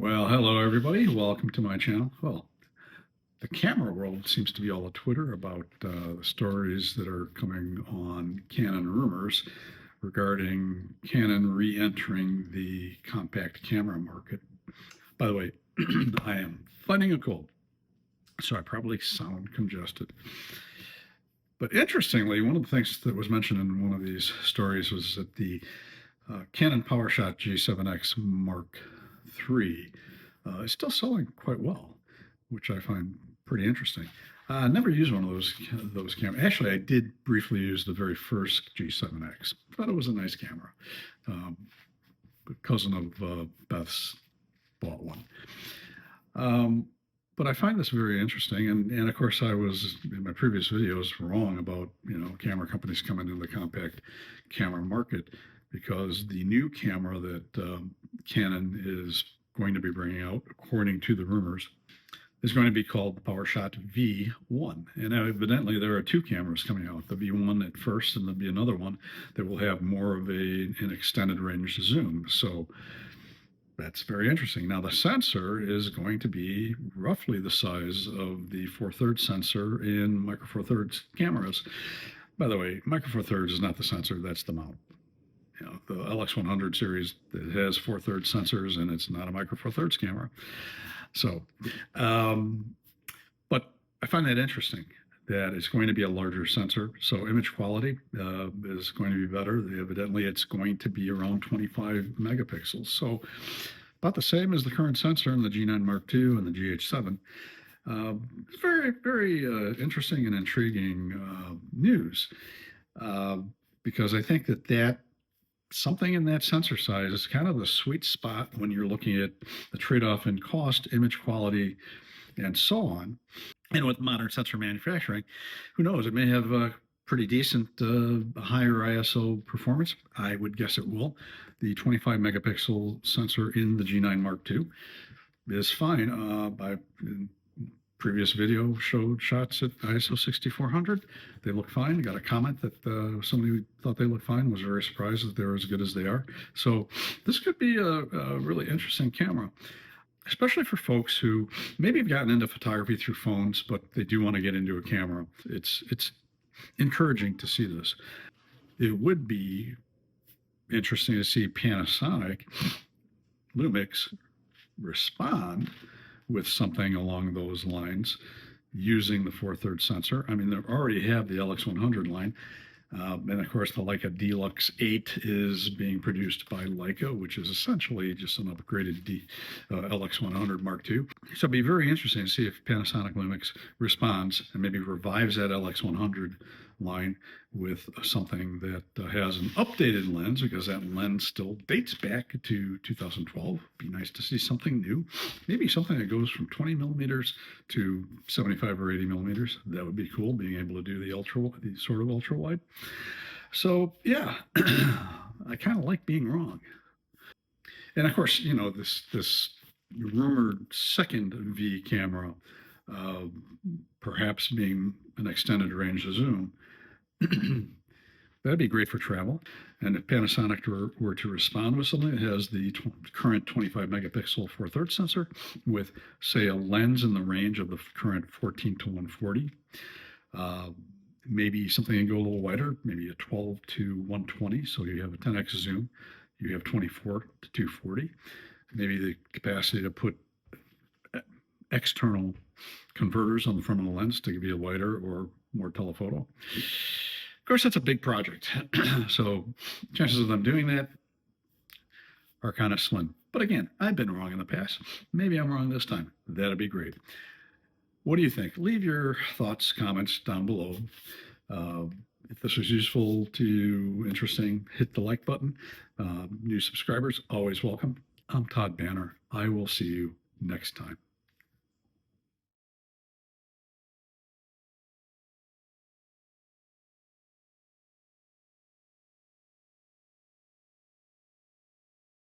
Well, hello everybody. Welcome to my channel. Well, the camera world seems to be all a Twitter about the stories that are coming on Canon Rumors regarding Canon re-entering the compact camera market. By the way, I am fighting a cold, so I probably sound congested. But interestingly, one of the things that was mentioned in one of these stories was that the Canon Powershot G7X Mark III is still selling quite well, which I find pretty interesting. I never used one of those cameras. Actually, I did briefly use the very first G7X. Thought it was a nice camera. Um, a cousin of Beth's bought one. But I find this very interesting, and of course I was in my previous videos wrong about camera companies coming into the compact camera market, because the new camera that Canon is going to be bringing out, according to the rumors, is going to be called the Powershot V1. And evidently there are two cameras coming out, the V1 at first, and there'll be another one that will have more of an extended range zoom. So that's very interesting. Now, the sensor is going to be roughly the size of the 4/3 sensor in Micro Four Thirds cameras. By the way, Micro Four Thirds is not the sensor, that's the mount. The LX100 series that has 4/3 sensors, and it's not a Micro Four Thirds camera. So, but I find that interesting that it's going to be a larger sensor. So image quality is going to be better. Evidently, it's going to be around 25 megapixels. So about the same as the current sensor in the G9 Mark II and the GH7. It's very, very interesting and intriguing news, because I think that something in that sensor size is kind of the sweet spot when you're looking at the trade-off in cost, image quality, and so on. And with modern sensor manufacturing, who knows, it may have a pretty decent higher ISO performance. I would guess it will. The 25 megapixel sensor in the G9 Mark II is fine. Previous video showed shots at ISO 6400. They look fine. I got a comment that somebody thought they looked fine, was very surprised that they're as good as they are. So this could be a really interesting camera, especially for folks who maybe have gotten into photography through phones, but they do want to get into a camera. It's encouraging to see this. It would be interesting to see Panasonic Lumix respond with something along those lines using the 4/3 sensor. I mean, they already have the LX100 line. And of course, the Leica Deluxe 8 is being produced by Leica, which is essentially just an upgraded LX100 Mark II. So it'd be very interesting to see if Panasonic Lumix responds and maybe revives that LX100 line with something that has an updated lens, because that lens still dates back to 2012. Be nice to see something new, maybe something that goes from 20 millimeters to 75 or 80 millimeters. That would be cool, being able to do the sort of ultra wide. So yeah, I kind of like being wrong. And of course, this rumored second V camera, perhaps being an extended range zoom, that'd be great for travel. And if Panasonic were to respond with something that has the current 25 megapixel 4/3 sensor with, say, a lens in the range of the current 14 to 140, maybe something can go a little wider, maybe a 12 to 120. So you have a 10x zoom, you have 24 to 240, maybe the capacity to put external converters on the front of the lens to give you a wider or more telephoto. Of course, that's a big project. So chances of them doing that are kind of slim. But again, I've been wrong in the past. Maybe I'm wrong this time. That'd be great. What do you think? Leave your thoughts, comments down below. If this was useful to you, interesting, hit the like button. New subscribers, always welcome. I'm Todd Banner. I will see you next time.